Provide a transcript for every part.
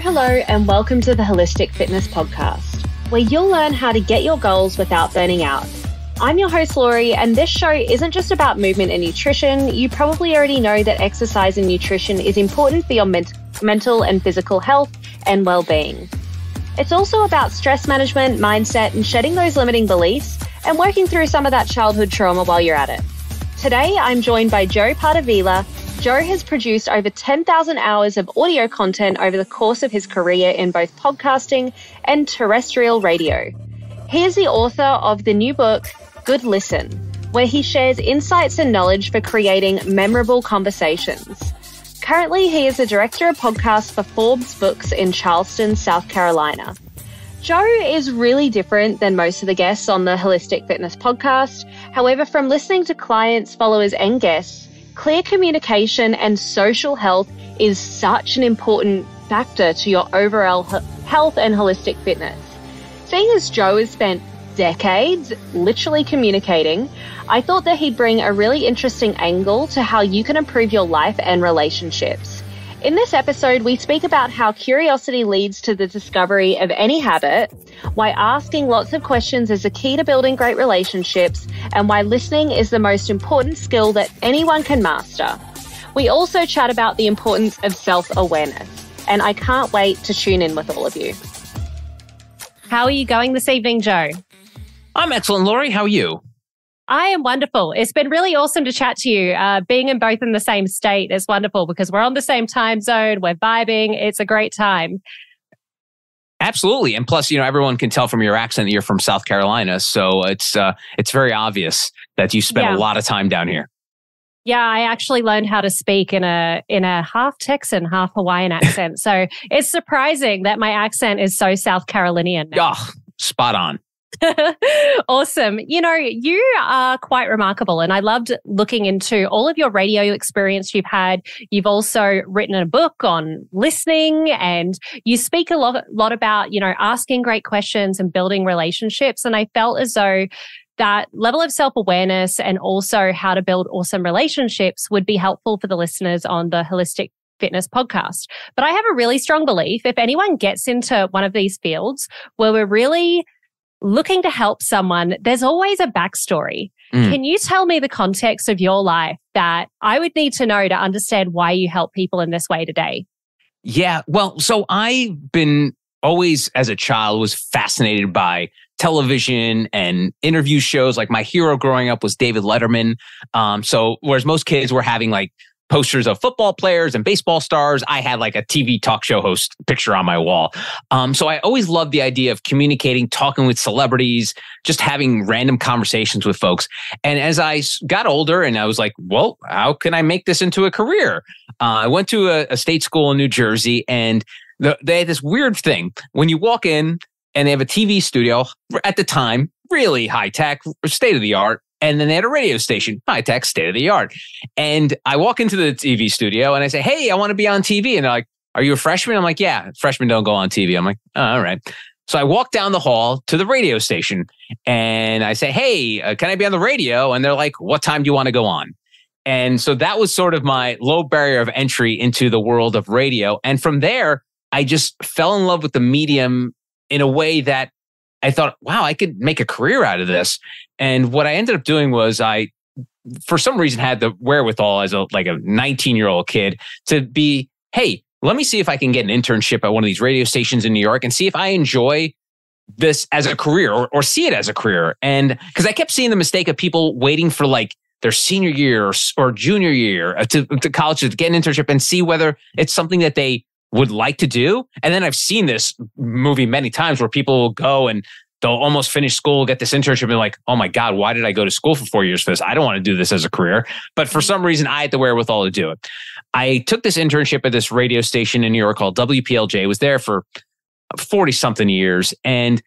Hello, and welcome to the Holistic Fitness Podcast, where you'll learn how to get your goals without burning out. I'm your host, Lori, and this show isn't just about movement and nutrition. You probably already know that exercise and nutrition is important for your mental and physical health and well-being. It's also about stress management, mindset, and shedding those limiting beliefs and working through some of that childhood trauma while you're at it. Today, I'm joined by Joe Pardavila. Joe has produced over 10,000 hours of audio content over the course of his career in both podcasting and terrestrial radio. He is the author of the new book, Good Listen, where he shares insights and knowledge for creating memorable conversations. Currently, he is the director of podcasts for Forbes Books in Charleston, South Carolina. Joe is really different than most of the guests on the Holistic Fitness Podcast. However, from listening to clients, followers, and guests, clear communication and social health is such an important factor to your overall health and holistic fitness. Seeing as Joe has spent decades literally communicating, I thought that he'd bring a really interesting angle to how you can improve your life and relationships. In this episode, we speak about how curiosity leads to the discovery of any habit, why asking lots of questions is the key to building great relationships, and why listening is the most important skill that anyone can master. We also chat about the importance of self-awareness, and I can't wait to tune in with all of you. How are you going this evening, Joe? I'm excellent, Lori. How are you? I am wonderful. It's been really awesome to chat to you. Being in both in the same state is wonderful because we're on the same time zone. We're vibing. It's a great time. Absolutely. And plus, everyone can tell from your accent that you're from South Carolina. So it's very obvious that you spent a lot of time down here. Yeah, I actually learned how to speak in a half Texan, half Hawaiian accent. So it's surprising that my accent is so South Carolinian now. Oh, spot on. Awesome. You are quite remarkable, and I loved looking into all of your radio experience you've had. You've also written a book on listening, and you speak a lot about, asking great questions and building relationships. And I felt as though that level of self-awareness and also how to build awesome relationships would be helpful for the listeners on the Holistic Fitness Podcast. But I have a really strong belief if anyone gets into one of these fields where we're really looking to help someone, there's always a backstory. Can you tell me the context of your life that I would need to know to understand why you help people in this way today? Yeah, well, so I've been always, as a child, was fascinated by television and interview shows. Like my hero growing up was David Letterman. So whereas most kids were having like posters of football players and baseball stars, I had like a TV talk show host picture on my wall. So I always loved the idea of communicating, talking with celebrities, just having random conversations with folks. And as I got older and I was like, well, how can I make this into a career? I went to a state school in New Jersey, and they had this weird thing. When you walk in and they have a TV studio, at the time, really high tech, state of the art. And then they had a radio station, high tech, state of the art. And I walk into the TV studio and I say, hey, I want to be on TV. And they're like, are you a freshman? I'm like, yeah, freshmen don't go on TV. I'm like, oh, all right. So I walk down the hall to the radio station and I say, hey, can I be on the radio? And they're like, what time do you want to go on? And so that was sort of my low barrier of entry into the world of radio. And from there, I just fell in love with the medium in a way that I thought, wow, I could make a career out of this. And what I ended up doing was I, for some reason, had the wherewithal as a 19-year-old kid to be, hey, let me see if I can get an internship at one of these radio stations in New York and see if I enjoy this as a career or see it as a career. And because I kept seeing the mistake of people waiting for like their senior year or junior year to college to get an internship and see whether it's something that they would like to do. And then I've seen this movie many times where people will go and they'll almost finish school, get this internship and be like, oh my God, why did I go to school for 4 years for this? I don't want to do this as a career. But for some reason, I had the wherewithal to do it. I took this internship at this radio station in New York called WPLJ. Was there for 40 something years. And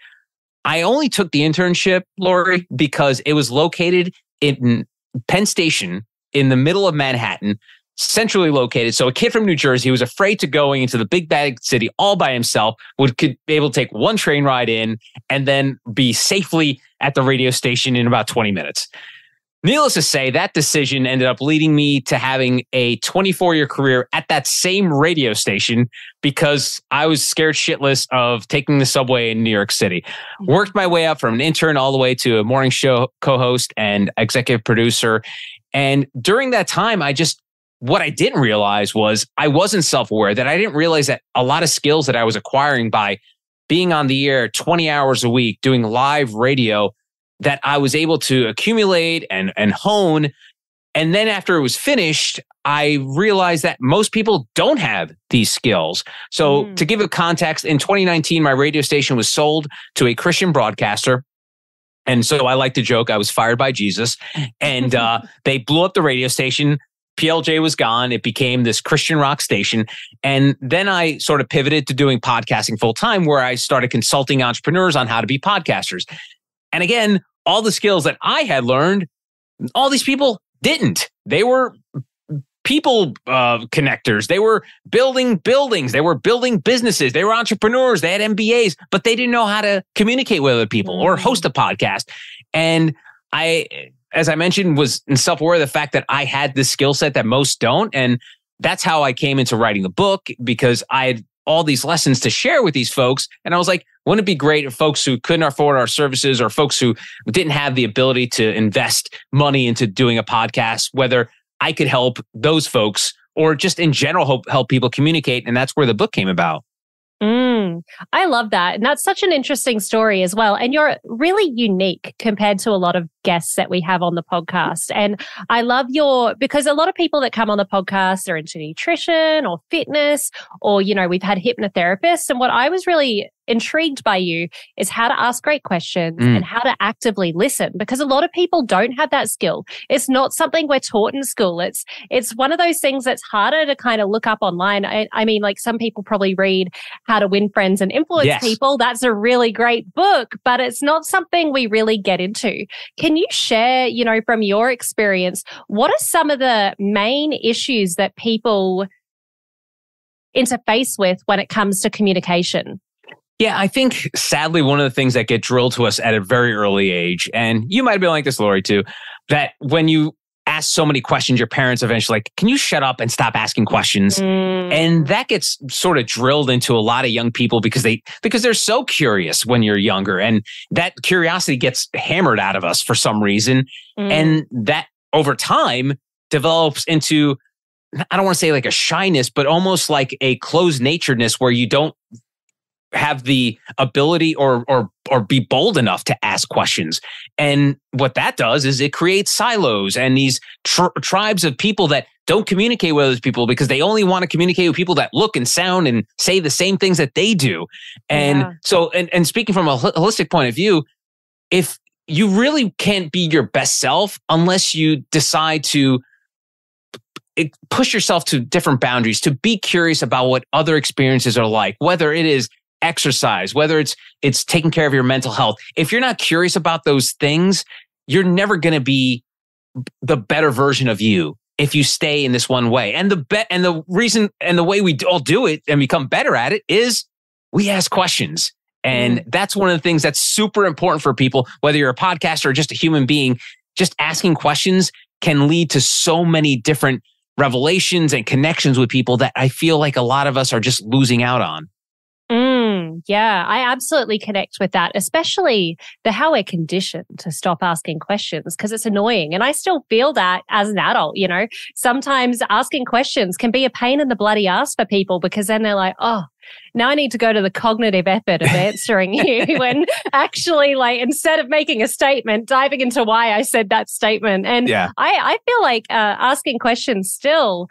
I only took the internship, Lori, because it was located in Penn Station in the middle of Manhattan, centrally located. So a kid from New Jersey who was afraid to going into the big bad city all by himself could be able to take one train ride in and then be safely at the radio station in about 20 minutes. Needless to say, that decision ended up leading me to having a 24-year career at that same radio station because I was scared shitless of taking the subway in New York City. Worked my way up from an intern all the way to a morning show co-host and executive producer. And during that time, what I didn't realize was I wasn't self-aware, that I didn't realize that a lot of skills that I was acquiring by being on the air 20 hours a week, doing live radio, that I was able to accumulate and hone. And then after it was finished, I realized that most people don't have these skills. So to give it context, in 2019, my radio station was sold to a Christian broadcaster. And so I like to joke, I was fired by Jesus. And they blew up the radio station. PLJ was gone. It became this Christian rock station. And then I sort of pivoted to doing podcasting full time, where I started consulting entrepreneurs on how to be podcasters. And again, all the skills that I had learned, all these people didn't. They were people connectors. They were building buildings. They were building businesses. They were entrepreneurs. They had MBAs, but they didn't know how to communicate with other people or host a podcast. And I, as I mentioned, was self-aware of the fact that I had this skill set that most don't. And that's how I came into writing the book, because I had all these lessons to share with these folks. And I was like, wouldn't it be great if folks who couldn't afford our services, or folks who didn't have the ability to invest money into doing a podcast, whether I could help those folks or just in general help people communicate. And that's where the book came about. I love that. And that's such an interesting story as well. And you're really unique compared to a lot of guests that we have on the podcast. And I love because a lot of people that come on the podcast are into nutrition or fitness, or, we've had hypnotherapists. And what I was really intrigued by you is how to ask great questions and how to actively listen, because a lot of people don't have that skill. It's not something we're taught in school. It's one of those things that's harder to kind of look up online. I mean, like, some people probably read How to Win Friends and Influence People. That's a really great book, but it's not something we really get into. Can you share, from your experience, what are some of the main issues that people interface with when it comes to communication? Yeah, I think sadly, one of the things that get drilled to us at a very early age, and you might have been like this, Lori, too, that when you ask so many questions, your parents eventually like, can you shut up and stop asking questions? And that gets sort of drilled into a lot of young people because they're so curious when you're younger, and that curiosity gets hammered out of us for some reason. And that over time develops into, I don't want to say like a shyness, but almost like a closed naturedness where you don't have the ability or be bold enough to ask questions. And what that does is it creates silos and these tribes of people that don't communicate with other people because they only want to communicate with people that look and sound and say the same things that they do. And so, and speaking from a holistic point of view, if you really can't be your best self unless you decide to push yourself to different boundaries, to be curious about what other experiences are like, whether it is exercise, whether it's taking care of your mental health. If you're not curious about those things, you're never going to be the better version of you if you stay in this one way. And the reason and the way we all do it and become better at it is we ask questions. And that's one of the things that's super important for people, whether you're a podcaster or just a human being. Just asking questions can lead to so many different revelations and connections with people that I feel like a lot of us are just losing out on. Yeah, I absolutely connect with that, especially how we're conditioned to stop asking questions because it's annoying. And I still feel that as an adult, sometimes asking questions can be a pain in the bloody ass for people because then they're like, oh, now I need to go to the cognitive effort of answering you when actually, like, instead of making a statement, diving into why I said that statement. And I feel like asking questions still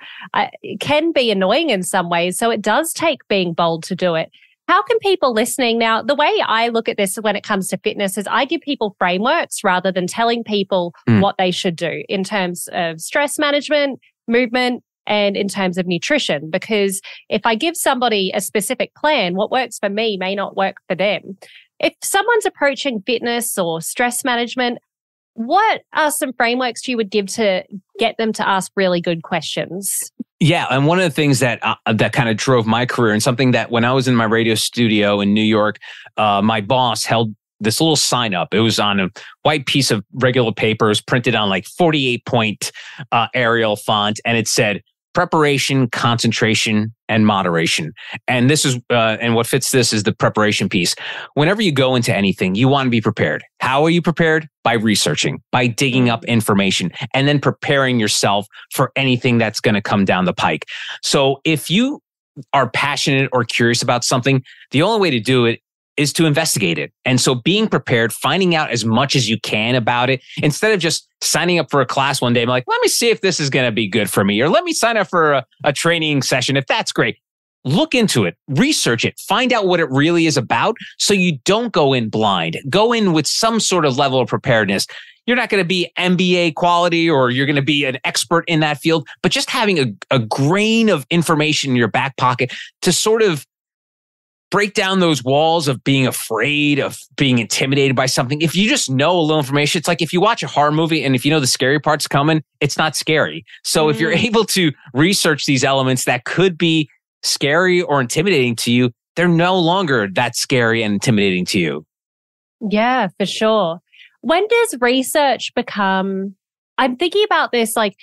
can be annoying in some ways. So it does take being bold to do it. How can people listening now, the way I look at this when it comes to fitness is I give people frameworks rather than telling people what they should do in terms of stress management, movement, and in terms of nutrition. Because if I give somebody a specific plan, what works for me may not work for them. If someone's approaching fitness or stress management, what are some frameworks you would give to get them to ask really good questions? Yeah, and one of the things that kind of drove my career, and something that when I was in my radio studio in New York, my boss held this little sign up. It was on a white piece of regular paper. It was printed on like 48-point Arial font. And it said, preparation, concentration, and moderation. And this is, and what fits this is the preparation piece. Whenever you go into anything, you want to be prepared. How are you prepared? By researching, by digging up information, and then preparing yourself for anything that's going to come down the pike. So if you are passionate or curious about something, the only way to do it is to investigate it. And so being prepared, finding out as much as you can about it, instead of just signing up for a class one day, I'm like, let me see if this is going to be good for me, or let me sign up for a training session. If that's great, look into it, research it, find out what it really is about so you don't go in blind. Go in with some sort of level of preparedness. You're not going to be MBA quality or you're going to be an expert in that field, but just having a grain of information in your back pocket to sort of break down those walls of being afraid, of being intimidated by something. If you just know a little information, it's like if you watch a horror movie and if you know the scary part's coming, it's not scary. So if you're able to research these elements that could be scary or intimidating to you, they're no longer that scary and intimidating to you. Yeah, for sure. When does research become, I'm thinking about this, like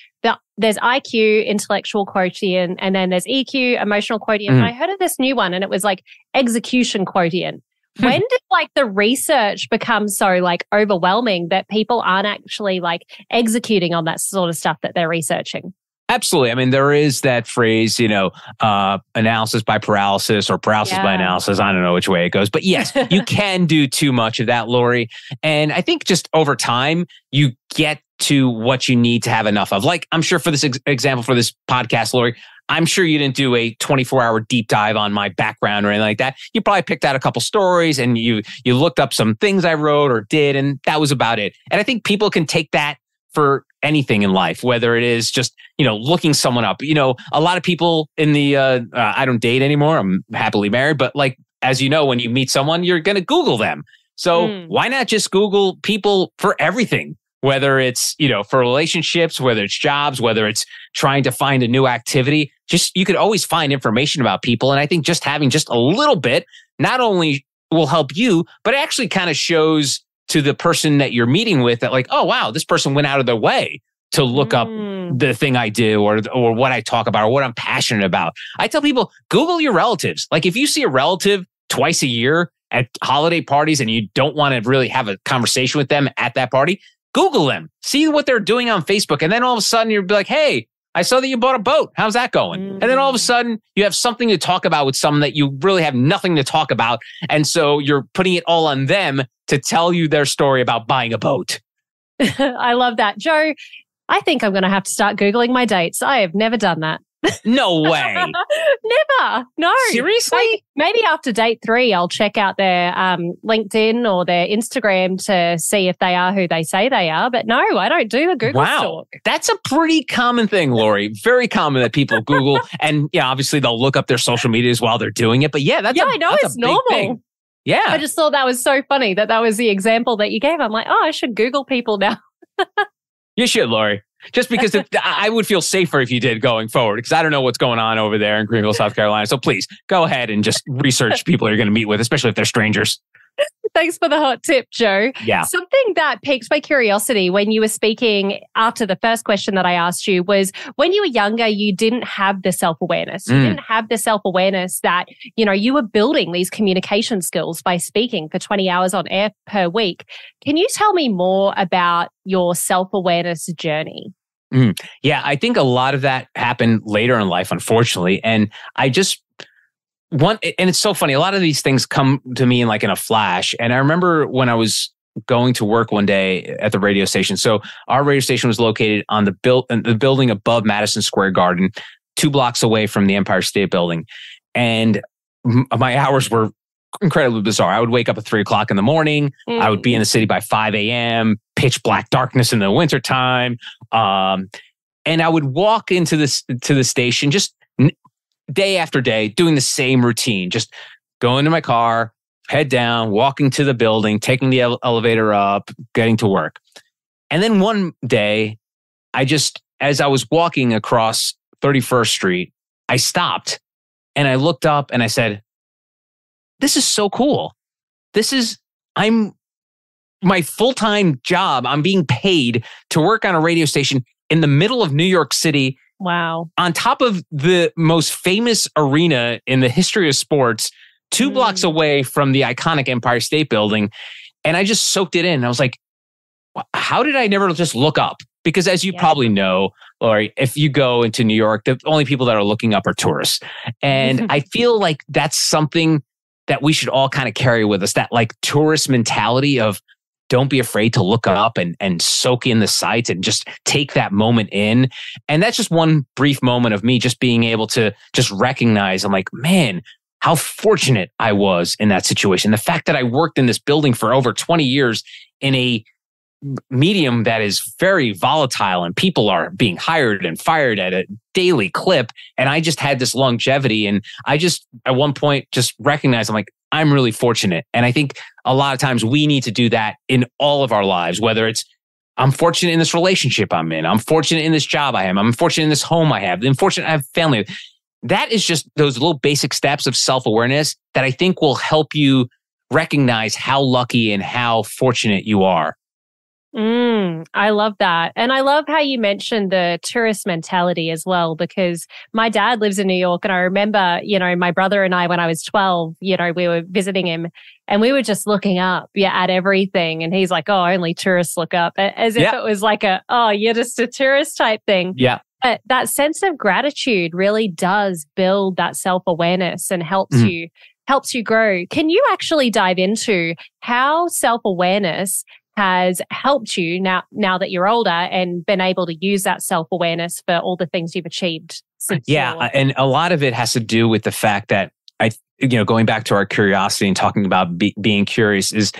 there's IQ, intellectual quotient, and then there's EQ, emotional quotient. And I heard of this new one and it was like execution quotient. When did like the research become so like overwhelming that people aren't actually like executing on that sort of stuff that they're researching? Absolutely. I mean, there is that phrase, analysis by paralysis or paralysis by analysis. I don't know which way it goes. But yes, you can do too much of that, Lori. And I think just over time, you get to what you need to have enough of. Like, I'm sure for this example, for this podcast, Lori, I'm sure you didn't do a 24-hour deep dive on my background or anything like that. You probably picked out a couple stories and you looked up some things I wrote or did, and that was about it. And I think people can take that for anything in life, whether it is just, looking someone up. A lot of people in the, I don't date anymore. I'm happily married, but like, as you know, when you meet someone, you're going to Google them. So why not just Google people for everything? Whether it's, for relationships, whether it's jobs, whether it's trying to find a new activity, you could always find information about people. And I think just having just a little bit, not only will help you, but it actually kind of shows to the person that you're meeting with that like, oh, wow, this person went out of their way to look up the thing I do or what I talk about or what I'm passionate about. I tell people, Google your relatives. Like if you see a relative twice a year at holiday parties and you don't want to really have a conversation with them at that party, Google them, see what they're doing on Facebook. And then all of a sudden you'll be like, hey, I saw that you bought a boat. How's that going? And then all of a sudden you have something to talk about with someone that you really have nothing to talk about. And so you're putting it all on them to tell you their story about buying a boat. I love that. Joe, I think I'm going to have to start Googling my dates. I have never done that. No way. Never. No. Seriously? Maybe after date 3, I'll check out their LinkedIn or their Instagram to see if they are who they say they are. But no, I don't do a Google stalk. That's a pretty common thing, Lori. Very common that people Google. And obviously they'll look up their social medias while they're doing it. But I know it's normal. Thing. Yeah. I just thought that was so funny that was the example that you gave. I'm like, I should Google people now. You should, Lori. Just because I would feel safer if you did going forward, because I don't know what's going on over there in Greenville, South Carolina. So please go ahead and just research people you're going to meet with, especially if they're strangers. Thanks for the hot tip, Joe. Yeah. Something that piqued my curiosity when you were speaking after the first question that I asked you was when you were younger, you didn't have the self-awareness. You didn't have the self-awareness that, you were building these communication skills by speaking for 20 hours on air per week. Can you tell me more about your self-awareness journey? Yeah, I think a lot of that happened later in life, unfortunately. And and it's so funny. A lot of these things come to me in a flash. And I remember when I was going to work one day at the radio station. So our radio station was located on the building above Madison Square Garden, 2 blocks away from the Empire State Building. And my hours were incredibly bizarre. I would wake up at 3:00 in the morning. I would be in the city by 5 a.m., pitch black darkness in the wintertime. And I would walk into the station just day after day, doing the same routine, just going to my car, head down, walking to the building, taking the elevator up, getting to work. And then one day, as I was walking across 31st Street, I stopped and I looked up and I said, this is so cool. I'm my full-time job. I'm being paid to work on a radio station in the middle of New York City. Wow. On top of the most famous arena in the history of sports, 2 blocks away from the iconic Empire State Building. And I just soaked it in. I was like, how did I never just look up? Because as you probably know, Lori, if you go into New York, the only people that are looking up are tourists. And I feel like that's something that we should all kind of carry with us, that like tourist mentality of don't be afraid to look up and soak in the sights and just take that moment in. And that's just one brief moment of me just being able to just recognize, I'm like, man, how fortunate I was in that situation. The fact that I worked in this building for over 20 years in a medium that is very volatile and people are being hired and fired at a daily clip. And I just had this longevity. And I just, at one point, just recognized, I'm like, I'm really fortunate. And I think a lot of times we need to do that in all of our lives, whether it's, I'm fortunate in this relationship I'm in, I'm fortunate in this job I am, I'm fortunate in this home I have, I'm fortunate I have family. That is just those little basic steps of self-awareness that I think will help you recognize how lucky and how fortunate you are. I love that. And I love how you mentioned the tourist mentality as well, because my dad lives in New York. And I remember, my brother and I, when I was 12, we were visiting him and we were just looking up at everything. And he's like, oh, only tourists look up, as if it was like you're just a tourist type thing. Yeah. But that sense of gratitude really does build that self-awareness and helps you grow. Can you actually dive into how self-awareness has helped you now that you're older and been able to use that self-awareness for all the things you've achieved since? And a lot of it has to do with the fact that going back to our curiosity and talking about being curious, is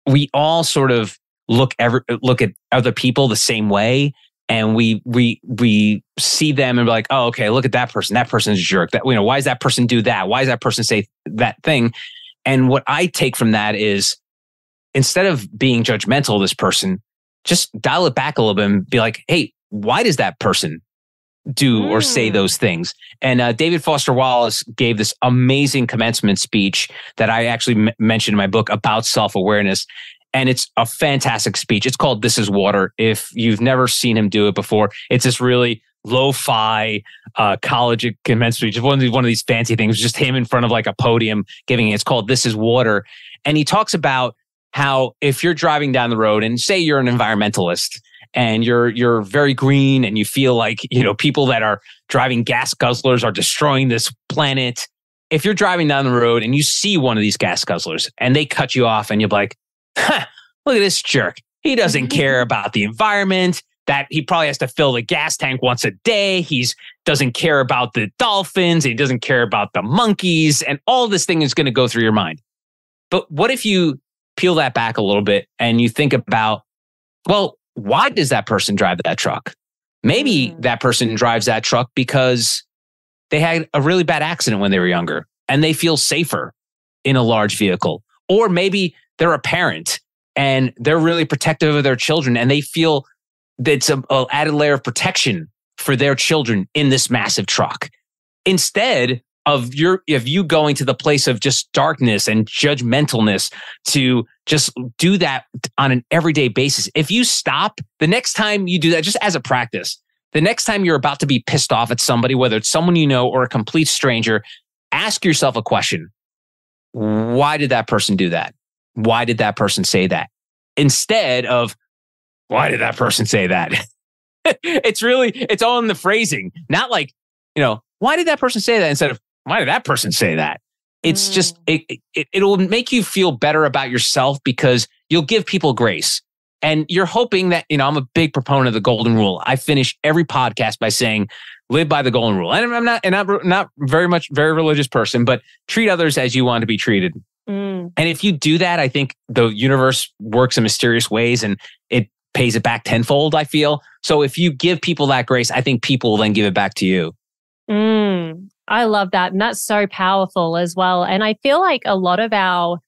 we all sort of look at other people the same way. And we see them and be like, oh, okay, look at that person. That person's a jerk. That, why does that person do that? Why does that person say that thing? And what I take from that is, instead of being judgmental of this person, just dial it back a little bit and be like, hey, why does that person do or say those things? And David Foster Wallace gave this amazing commencement speech that I actually mentioned in my book about self-awareness. And it's a fantastic speech. It's called This Is Water. If you've never seen him do it before, it's this really lo-fi college commencement speech. Just one of these fancy things, just him in front of like a podium giving it. It's called This Is Water. And he talks about how if you're driving down the road and say you're an environmentalist and you're very green and you feel like, people that are driving gas guzzlers are destroying this planet. If you're driving down the road and you see one of these gas guzzlers and they cut you off and you're like, look at this jerk. He doesn't care about the environment, that he probably has to fill the gas tank once a day. He doesn't care about the dolphins. He doesn't care about the monkeys, and all this thing is going to go through your mind. But what if you peel that back a little bit and you think about, well, why does that person drive that truck? Maybe that person drives that truck because they had a really bad accident when they were younger and they feel safer in a large vehicle. Or maybe they're a parent and they're really protective of their children and they feel that it's an added layer of protection for their children in this massive truck. Instead of you going to the place of just darkness and judgmentalness to just do that on an everyday basis. If you stop the next time you do that, just as a practice, the next time you're about to be pissed off at somebody, whether it's someone you know or a complete stranger, ask yourself a question. Why did that person do that? Why did that person say that? Instead of, why did that person say that? It's all in the phrasing, not like, why did that person say that? Instead of, why did that person say that? It's just, it'll make you feel better about yourself because you'll give people grace. And you're hoping that, I'm a big proponent of the golden rule. I finish every podcast by saying, live by the golden rule. And I'm not very religious person, but treat others as you want to be treated. And if you do that, I think the universe works in mysterious ways and it pays it back tenfold, I feel. So if you give people that grace, I think people will then give it back to you. I love that. And that's so powerful as well. And I feel like a lot of our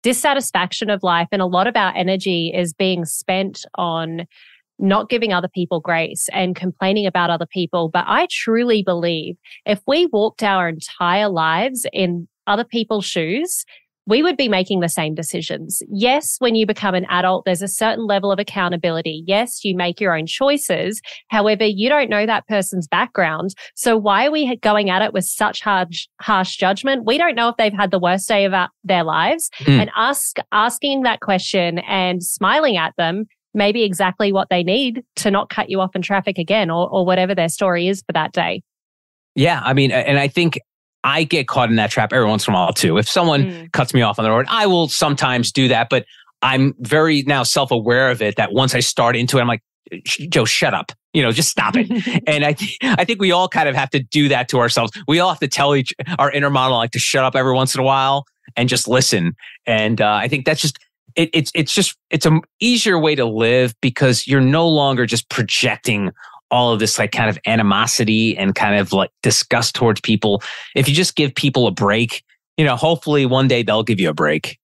dissatisfaction of life and a lot of our energy is being spent on not giving other people grace and complaining about other people. But I truly believe if we walked our entire lives in other people's shoes, we would be making the same decisions. Yes, when you become an adult, there's a certain level of accountability. Yes, you make your own choices. However, you don't know that person's background. So why are we going at it with such harsh judgment? We don't know if they've had the worst day of their lives. And asking that question and smiling at them may be exactly what they need to not cut you off in traffic again, or whatever their story is for that day. Yeah, I mean, and I think I get caught in that trap every once in a while too. If someone cuts me off on the road, I will sometimes do that, but I'm very now self-aware of it, that once I start into it, I'm like, Joe, shut up. Just stop it. And I think we all kind of have to do that to ourselves. We all have to tell our inner monologue to shut up every once in a while and just listen. And I think that's just, it's an easier way to live, because you're no longer just projecting all of this like kind of animosity and kind of like disgust towards people. If you just give people a break, hopefully one day they'll give you a break.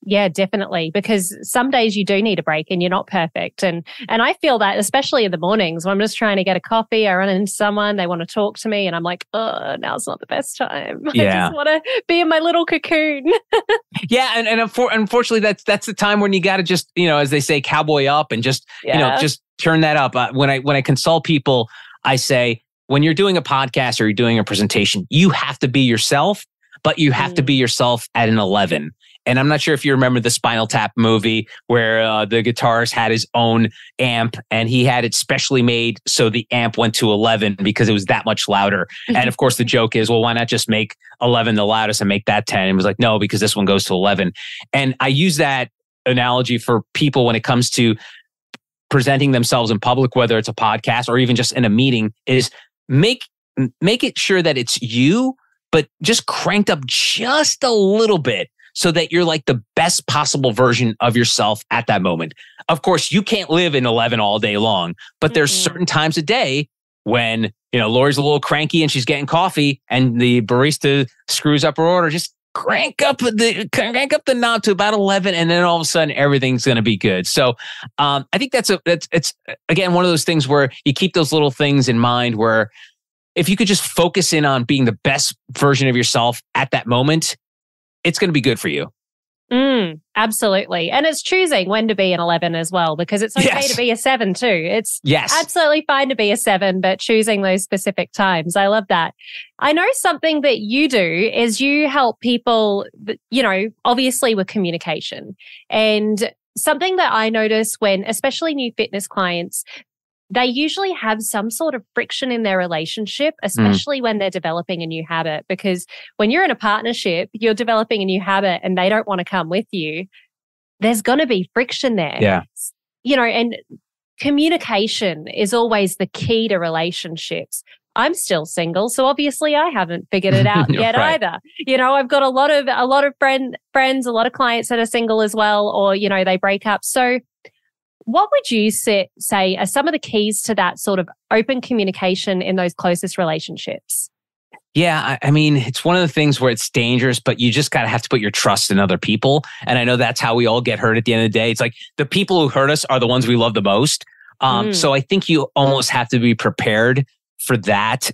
Yeah, definitely. Because some days you do need a break and you're not perfect. And I feel that, especially in the mornings when I'm just trying to get a coffee, I run into someone, they want to talk to me and I'm like, oh, now's not the best time. Yeah. I just want to be in my little cocoon. Yeah. And unfortunately, that's the time when you got to just, as they say, cowboy up and just, just turn that up. When I consult people, I say, when you're doing a podcast or you're doing a presentation, you have to be yourself, but you have to be yourself at an 11. And I'm not sure if you remember the Spinal Tap movie where the guitarist had his own amp and he had it specially made so the amp went to 11 because it was that much louder. And of course, the joke is, well, why not just make 11 the loudest and make that 10? And it was like, no, because this one goes to 11. And I use that analogy for people when it comes to presenting themselves in public, whether it's a podcast or even just in a meeting, is make it sure that it's you, but just cranked up just a little bit, so that you're like the best possible version of yourself at that moment. Of course, you can't live in 11 all day long, but there's certain times a day when, Lori's a little cranky and she's getting coffee and the barista screws up her order. Just crank up the knob to about 11, and then all of a sudden everything's going to be good. So I think it's again, one of those things where you keep those little things in mind, where if you could just focus in on being the best version of yourself at that moment, it's going to be good for you. Absolutely. And it's choosing when to be an 11 as well, because it's okay to be a 7 too. It's absolutely fine to be a 7, but choosing those specific times. I love that. I know something that you do is you help people, obviously with communication. And something that I notice when, especially new fitness clients, they usually have some sort of friction in their relationship, especially when they're developing a new habit. Because when you're in a partnership, you're developing a new habit and they don't want to come with you, there's going to be friction there. Yeah. And communication is always the key to relationships. I'm still single, so obviously I haven't figured it out yet either. I've got a lot of friends, a lot of clients that are single as well, or, they break up. So what would you say are some of the keys to that sort of open communication in those closest relationships? Yeah, I mean, it's one of the things where it's dangerous, but you just have to put your trust in other people. And I know that's how we all get hurt at the end of the day. It's like the people who hurt us are the ones we love the most. So I think you almost have to be prepared for that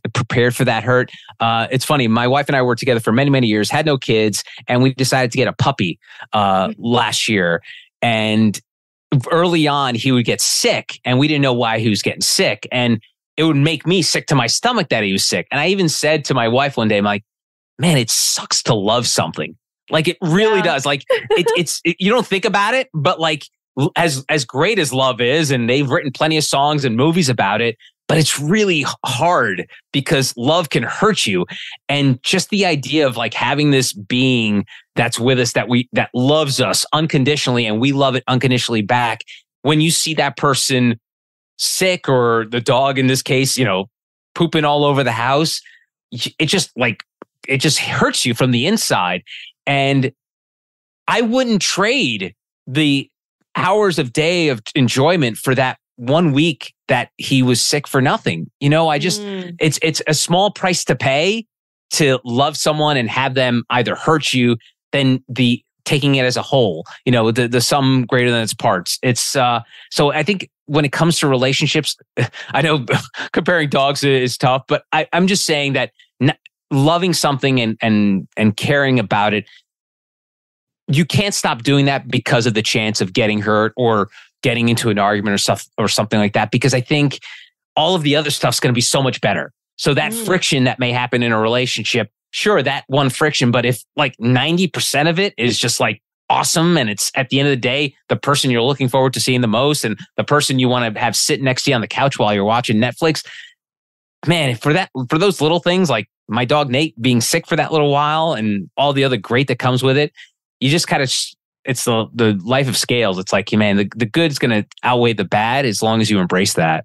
hurt. It's funny. My wife and I were together for many, many years, had no kids, and we decided to get a puppy last year. And early on, he would get sick and we didn't know why he was getting sick. And it would make me sick to my stomach that he was sick. And I even said to my wife one day, I'm like, man, it sucks to love something. Like it really does. Like you don't think about it, but like as great as love is, and they've written plenty of songs and movies about it, but it's really hard because love can hurt you. And just the idea of like having this being that's with us, that loves us unconditionally and we love it unconditionally back. When you see that person sick, or the dog in this case, pooping all over the house, it just hurts you from the inside. And I wouldn't trade the hours of day of enjoyment for that 1 week that he was sick for nothing. It's a small price to pay to love someone and have them either hurt you than the taking it as a whole, the sum greater than its parts. It's so I think when it comes to relationships, I know comparing dogs is tough, but I'm just saying that loving something and caring about it you can't stop doing that because of the chance of getting hurt or getting into an argument or stuff or something like that. Because I think all of the other stuff's going to be so much better. So that friction that may happen in a relationship, sure, that one friction, but if like 90% of it is just like awesome and it's at the end of the day, the person you're looking forward to seeing the most and the person you want to have sit next to you on the couch while you're watching Netflix, man, for those little things like my dog Nate being sick for that little while and all the other great that comes with it, you just kind of, it's the life of scales. It's like, man, the good is going to outweigh the bad as long as you embrace that.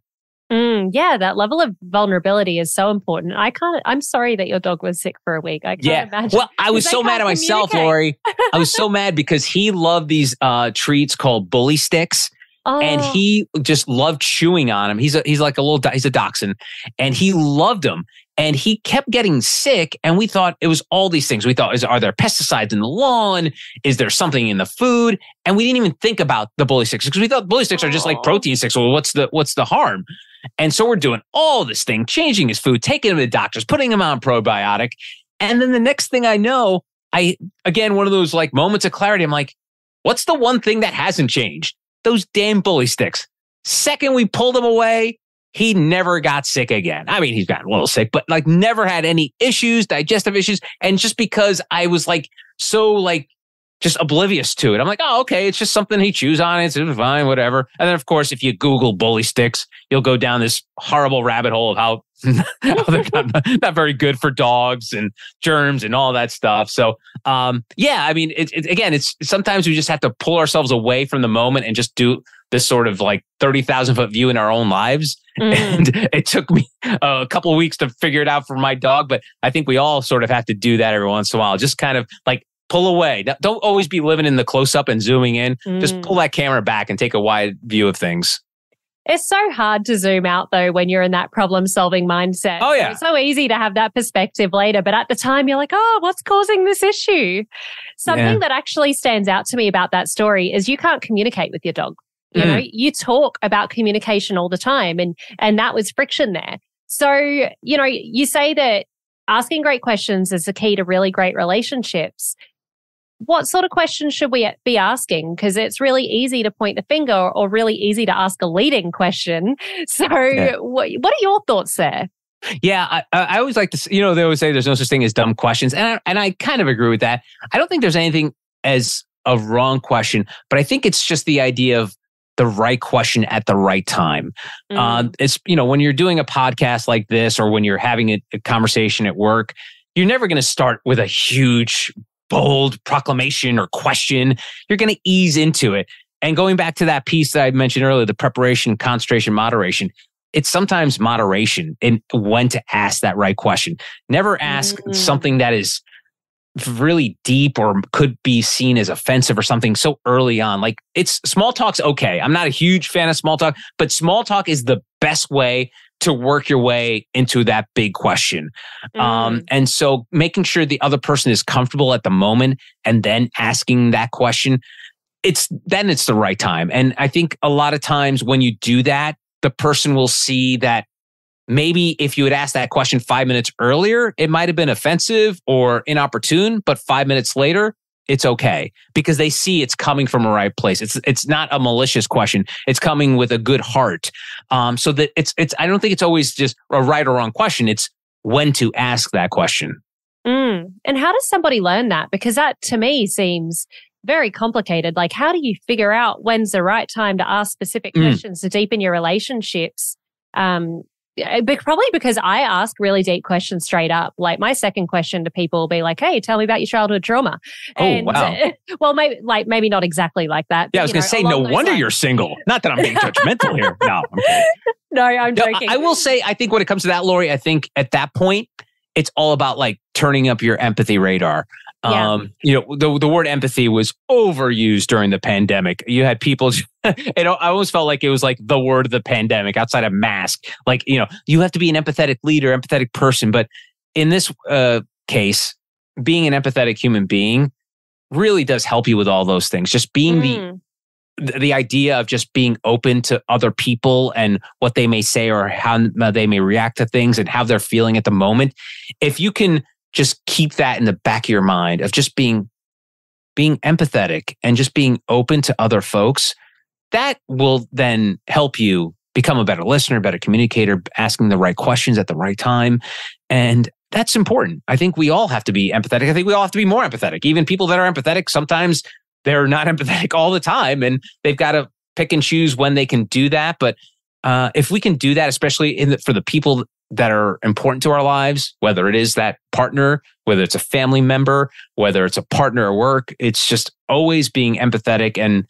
Yeah, that level of vulnerability is so important. I'm sorry that your dog was sick for a week. I can't imagine. Well, I was so mad at myself, Lori. I was so mad because he loved these treats called bully sticks. And he just loved chewing on them. He's like he's a dachshund, and he loved them. And he kept getting sick, and we thought it was all these things. We thought, are there pesticides in the lawn? Is there something in the food? And we didn't even think about the bully sticks because we thought bully sticks are just like protein sticks. Well, what's the harm? And so we're doing all this thing, changing his food, taking him to the doctors, putting him on probiotic. And then the next thing I know, again, one of those like moments of clarity, I'm like, what's the one thing that hasn't changed? Those damn bully sticks. Second we pulled them away, he never got sick again. I mean, he's gotten a little sick, but like never had any issues, digestive issues. And just because I was like, so like just oblivious to it, I'm like, oh, okay, it's just something he chews on. It's fine, whatever. And then of course, if you Google bully sticks, you'll go down this horrible rabbit hole of how they're not very good for dogs and germs and all that stuff. So, yeah, I mean, it's sometimes we just have to pull ourselves away from the moment and just do this sort of like 30,000 foot view in our own lives. And it took me a couple of weeks to figure it out for my dog. But I think we all sort of have to do that every once in a while. Just kind of like pull away. Don't always be living in the close up and zooming in. Just pull that camera back and take a wide view of things. It's so hard to zoom out though when you're in that problem-solving mindset. Oh yeah. It's so easy to have that perspective later, but at the time you're like, oh, what's causing this issue? Something that actually stands out to me about that story is you can't communicate with your dog. You know, you talk about communication all the time and that was friction there. So, you know, you say that asking great questions is the key to really great relationships. What sort of questions should we be asking? Because it's really easy to point the finger or really easy to ask a leading question. So what are your thoughts there? Yeah, I always like to, you know, they always say there's no such thing as dumb questions. And I kind of agree with that. I don't think there's anything as a wrong question, but I think it's just the idea of the right question at the right time. It's, you know, when you're doing a podcast like this or when you're having a conversation at work, you're never going to start with a huge, bold proclamation or question. You're going to ease into it. And going back to that piece that I mentioned earlier, the preparation, concentration, moderation, it's sometimes moderation in when to ask that right question. Never ask something that is really deep or could be seen as offensive or something so early on. Like small talk's okay. I'm not a huge fan of small talk, but small talk is the best way to work your way into that big question. And so making sure the other person is comfortable at the moment and then asking that question, it's the right time. And I think a lot of times when you do that, the person will see that maybe if you had asked that question 5 minutes earlier, it might have been offensive or inopportune, but 5 minutes later, it's okay because they see it's coming from a right place. It's not a malicious question. It's coming with a good heart. So that it's I don't think it's always just a right or wrong question. It's when to ask that question. And how does somebody learn that? Because that to me seems very complicated. Like, how do you figure out when's the right time to ask specific questions to deepen your relationships? But probably because I ask really deep questions straight up. Like my second question to people will be like, hey, tell me about your childhood trauma. Oh, wow. Well, maybe not exactly like that. Yeah, I was going to say, no wonder you're single. Not that I'm being judgmental here. No, I'm kidding. No, I'm joking. I will say, I think when it comes to that, Lori, I think at that point, it's all about like turning up your empathy radar. You know, the word empathy was overused during the pandemic. You had people, I always felt like it was like the word of the pandemic outside of mask. Like, you know, you have to be an empathetic leader, empathetic person. But in this case, being an empathetic human being really does help you with all those things. Just being the idea of just being open to other people and what they may say or how they may react to things and how they're feeling at the moment. If you can just keep that in the back of your mind of just being being empathetic and just being open to other folks, that will then help you become a better listener, better communicator, asking the right questions at the right time. And that's important. I think we all have to be empathetic. I think we all have to be more empathetic. Even people that are empathetic, sometimes they're not empathetic all the time, and they've got to pick and choose when they can do that. But if we can do that, especially for the people that are important to our lives, whether it is that partner, whether it's a family member, whether it's a partner at work, it's just always being empathetic and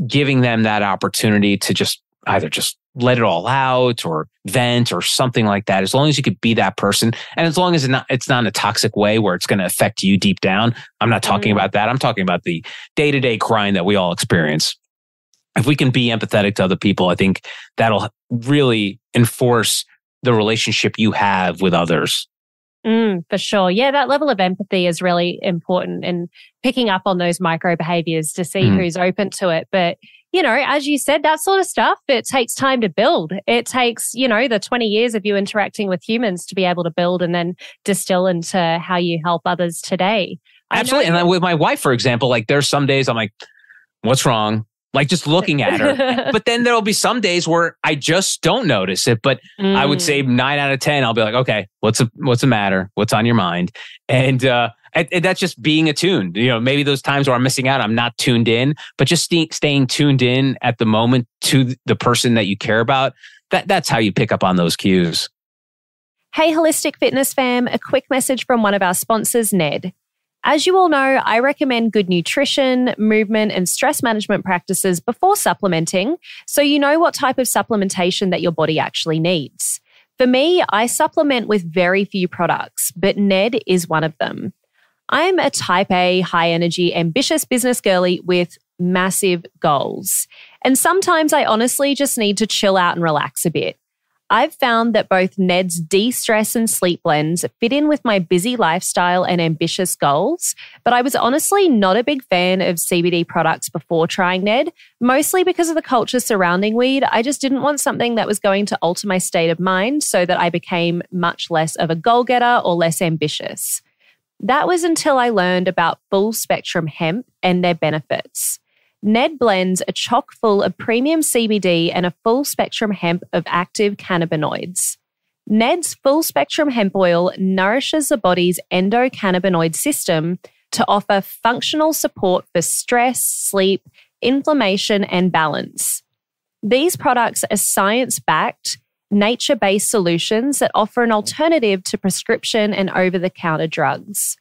giving them that opportunity to just either just let it all out or vent or something like that. As long as you could be that person, and as long as it's not in a toxic way where it's going to affect you deep down. I'm not talking about that. I'm talking about the day-to-day grind that we all experience. If we can be empathetic to other people, I think that'll really enforce the relationship you have with others. For sure. Yeah, that level of empathy is really important, and picking up on those micro behaviors to see who's open to it. But, you know, as you said, that sort of stuff, it takes time to build. It takes, you know, the 20 years of you interacting with humans to be able to build and then distill into how you help others today. Absolutely. And with my wife, for example, like there's some days I'm like, what's wrong? Like just looking at her. But then there'll be some days where I just don't notice it. But I would say 9 out of 10, I'll be like, okay, what's the matter? What's on your mind? And that's just being attuned. You know, maybe those times where I'm missing out, I'm not tuned in, but just staying tuned in at the moment to the person that you care about. That's how you pick up on those cues. Hey, Holistic Fitness fam, a quick message from one of our sponsors, Ned. As you all know, I recommend good nutrition, movement, and stress management practices before supplementing, so you know what type of supplementation that your body actually needs. For me, I supplement with very few products, but Ned is one of them. I'm a type A, high-energy, ambitious business girly with massive goals. And sometimes I honestly just need to chill out and relax a bit. I've found that both Ned's de-stress and sleep blends fit in with my busy lifestyle and ambitious goals, but I was honestly not a big fan of CBD products before trying Ned, mostly because of the culture surrounding weed. I just didn't want something that was going to alter my state of mind so that I became much less of a goal-getter or less ambitious. That was until I learned about full spectrum hemp and their benefits. Ned blends are chock full of premium CBD and a full spectrum hemp of active cannabinoids. Ned's full spectrum hemp oil nourishes the body's endocannabinoid system to offer functional support for stress, sleep, inflammation, and balance. These products are science-backed, nature-based solutions that offer an alternative to prescription and over-the-counter drugs.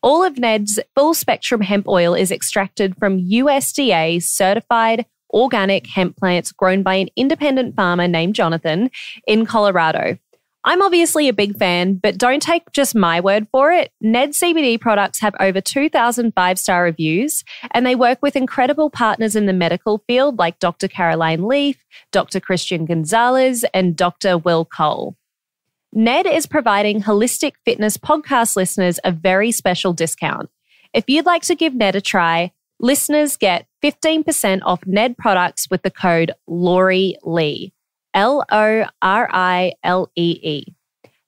All of Ned's full spectrum hemp oil is extracted from USDA certified organic hemp plants grown by an independent farmer named Jonathan in Colorado. I'm obviously a big fan, but don't take just my word for it. Ned CBD products have over 2,000 5-star reviews, and they work with incredible partners in the medical field like Dr. Caroline Leaf, Dr. Christian Gonzalez, and Dr. Will Cole. Ned is providing Holistic Fitness podcast listeners a very special discount. If you'd like to give Ned a try, listeners get 15% off Ned products with the code LORILEE, LORILEE.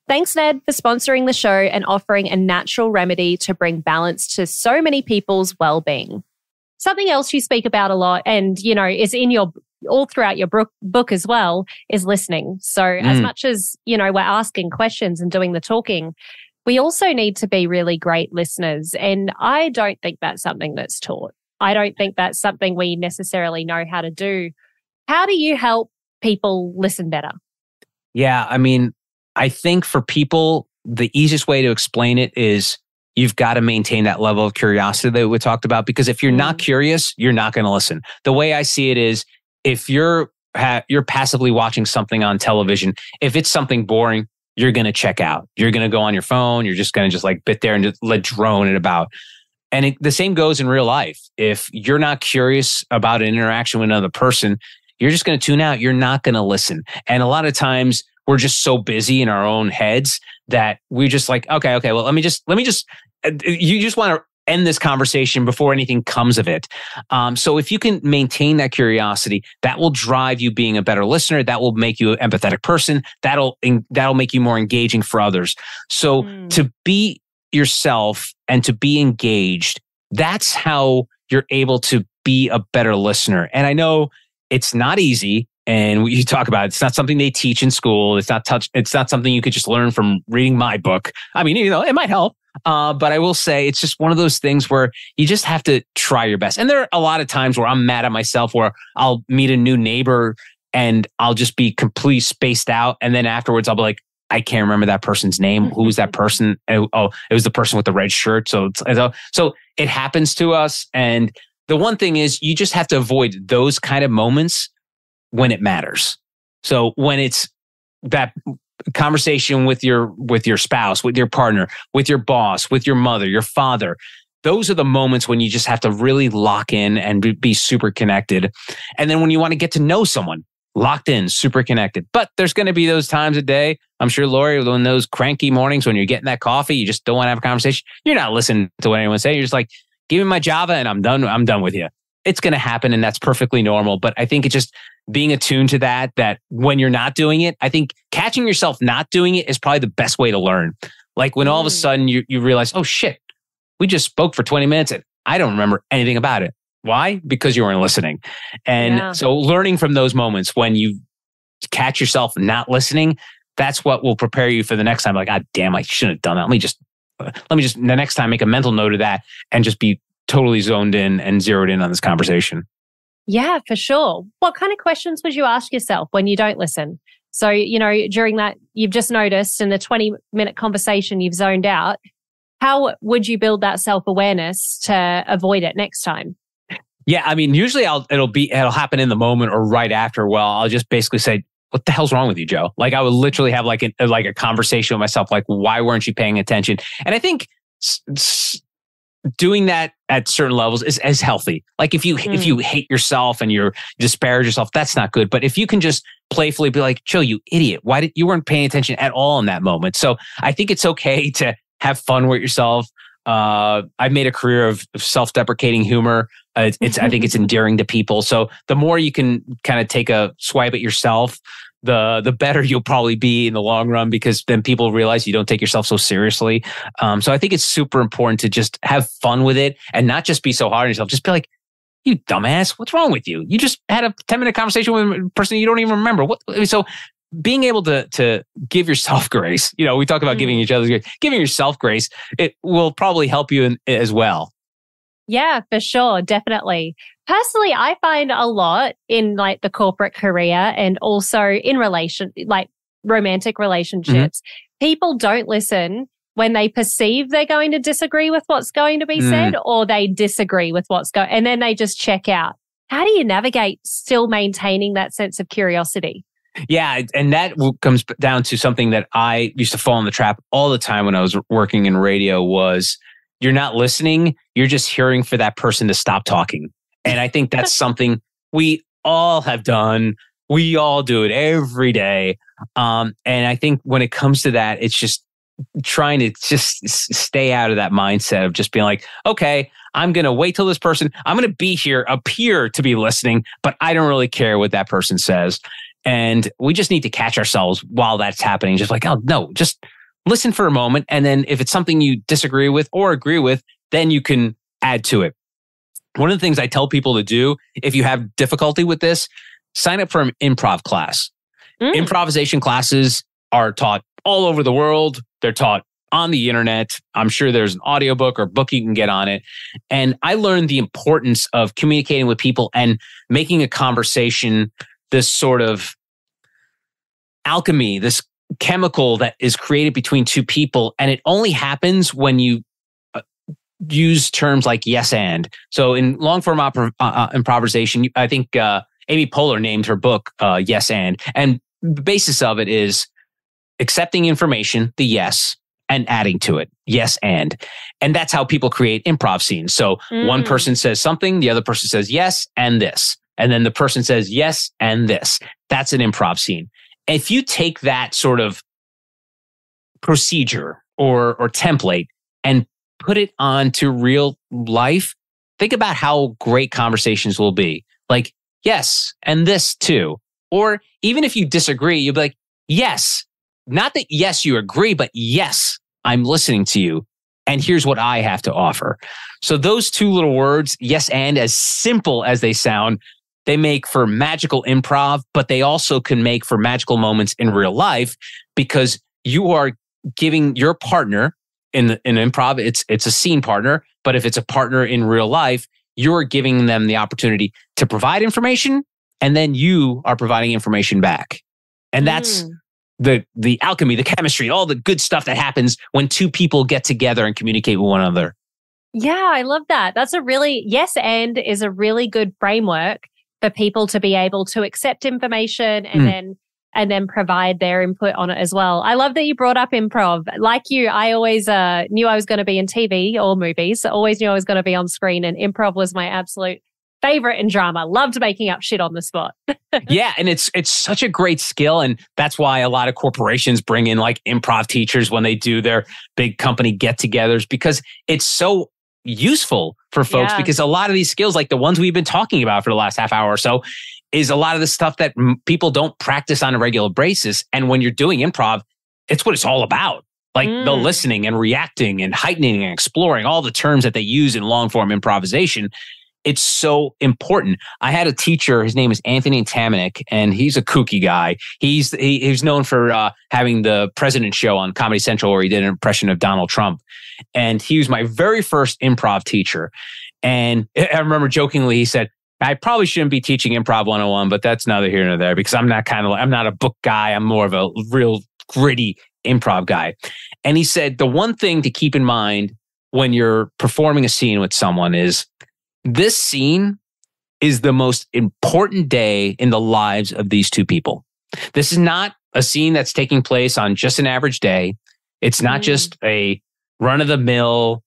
Thanks, Ned, for sponsoring the show and offering a natural remedy to bring balance to so many people's well-being. Something else you speak about a lot and, you know, is in your all throughout your book as well, is listening. So as much as, you know, we're asking questions and doing the talking, we also need to be really great listeners. And I don't think that's something that's taught. I don't think that's something we necessarily know how to do. How do you help people listen better? Yeah, I mean, I think for people, the easiest way to explain it is you've got to maintain that level of curiosity that we talked about, because if you're not curious, you're not going to listen. The way I see it is, if you're passively watching something on television, if it's something boring, you're going to check out. You're going to go on your phone. You're just going to like sit there and just let drone it about. And the same goes in real life. If you're not curious about an interaction with another person, you're just going to tune out. You're not going to listen. And a lot of times we're just so busy in our own heads that we just like, okay, well, let me just, you just want to end this conversation before anything comes of it. So if you can maintain that curiosity, that will drive you being a better listener. That will make you an empathetic person. That'll make you more engaging for others. So to be yourself and to be engaged, That's how you're able to be a better listener. And I know it's not easy. And you talk about it's not something they teach in school. It's not something you could just learn from reading my book. I mean, it might help. But I will say it's just one of those things where you just have to try your best. And there are a lot of times where I'm mad at myself, where I'll meet a new neighbor and I'll just be completely spaced out. And then afterwards I'll be like, I can't remember that person's name. Who was that person? Oh, it was the person with the red shirt. So it happens to us. And the one thing is you just have to avoid those kind of moments when it matters. So when it's that conversation with your spouse, with your partner, with your boss, with your mother, your father, those are the moments when you just have to really lock in and be super connected. And then when you want to get to know someone, locked in, super connected. But there's going to be those times a day. I'm sure, Lori, when those cranky mornings when you're getting that coffee, you just don't want to have a conversation. You're not listening to what anyone's saying. You're just like, give me my Java and I'm done. I'm done with you. It's going to happen, and that's perfectly normal. But I think it's just being attuned to that when you're not doing it, I think catching yourself not doing it is probably the best way to learn. Like when all of a sudden you realize, oh shit, we just spoke for 20 minutes and I don't remember anything about it. Why? Because you weren't listening. And so learning from those moments when you catch yourself not listening, that's what will prepare you for the next time. Like, God damn, I shouldn't have done that. Let me just the next time make a mental note of that and just be totally zoned in and zeroed in on this conversation. Yeah, for sure. What kind of questions would you ask yourself when you don't listen? So, during that, you've just noticed in the 20-minute conversation, you've zoned out. How would you build that self-awareness to avoid it next time? Yeah, I mean, usually it'll happen in the moment or right after. Well, I'll just basically say, what the hell's wrong with you, Joe? Like I would literally have like a conversation with myself, like, why weren't you paying attention? And I think doing that at certain levels is healthy. Like if you hate yourself and you disparage yourself, that's not good. But if you can just playfully be like, Joe, you idiot, you weren't paying attention at all in that moment. So I think it's okay to have fun with yourself. I've made a career of self-deprecating humor. I think it's endearing to people. So the more you can kind of take a swipe at yourself, the better you'll probably be in the long run, because then people realize you don't take yourself so seriously. So I think it's super important to just have fun with it and not just be so hard on yourself. Just be like, you dumbass, what's wrong with you? You just had a 10-minute conversation with a person you don't even remember. So being able to give yourself grace, we talk about giving each other grace, giving yourself grace, it will probably help you as well. Yeah, for sure. Definitely. Personally, I find a lot in like the corporate career and also in romantic relationships, people don't listen when they perceive they're going to disagree with what's going to be said, or they disagree with what's going, and then they just check out. How do you navigate still maintaining that sense of curiosity? Yeah, and that comes down to something that I used to fall in the trap all the time when I was working in radio was, you're not listening, you're just hearing for that person to stop talking. And I think that's something we all have done. We all do it every day. And I think when it comes to that, it's just trying to just stay out of that mindset of just being like, okay, I'm going to wait till this person, I'm going to appear to be listening, but I don't really care what that person says. And we just need to catch ourselves while that's happening. Just like, oh no, just listen for a moment. And then if it's something you disagree with or agree with, then you can add to it. One of the things I tell people to do, if you have difficulty with this, sign up for an improv class. Improvisation classes are taught all over the world. They're taught on the internet. I'm sure there's an audiobook or book you can get on it. And I learned the importance of communicating with people and making a conversation this sort of alchemy, this chemical that is created between two people. And it only happens when you use terms like yes and. So in long form improvisation, I think Amy Poehler named her book Yes and. And the basis of it is accepting information, the yes, and adding to it, yes and. And that's how people create improv scenes. So one person says something, the other person says yes and this. And then the person says yes and this. That's an improv scene. If you take that sort of procedure or template and put it onto real life, think about how great conversations will be. Like, yes, and this too. Or even if you disagree, you'll be like, yes, not that yes, you agree, but yes, I'm listening to you. and here's what I have to offer. So those two little words, yes and, as simple as they sound, they make for magical improv, but they also can make for magical moments in real life, because you are giving your partner in improv, it's a scene partner, but if it's a partner in real life, you're giving them the opportunity to provide information, and then you are providing information back. And that's the alchemy, the chemistry, all the good stuff that happens when two people get together and communicate with one another. Yeah, I love that. That's a really, yes and is a really good framework for people to be able to accept information and then provide their input on it as well. I love that you brought up improv. Like you, I always knew I was going to be in TV or movies. So always knew I was going to be on screen, and improv was my absolute favorite in drama. Loved making up shit on the spot. Yeah, and it's such a great skill, and that's why a lot of corporations bring in like improv teachers when they do their big company get-togethers, because it's so useful for folks, because a lot of these skills, like the ones we've been talking about for the last half hour or so, is a lot of the stuff that people don't practice on a regular basis. And when you're doing improv, it's what it's all about. Like the listening and reacting and heightening and exploring all the terms that they use in long form improvisation. It's so important. I had a teacher, his name is Anthony Tamanik, and he's a kooky guy. He's known for having the President Show on Comedy Central, where he did an impression of Donald Trump. And he was my very first improv teacher. And I remember jokingly, he said, I probably shouldn't be teaching improv 101, but that's neither here nor there, because I'm not a book guy. I'm more of a real gritty improv guy. And he said, the one thing to keep in mind when you're performing a scene with someone is, this scene is the most important day in the lives of these two people. This is not a scene that's taking place on just an average day. It's not just a run-of-the-mill,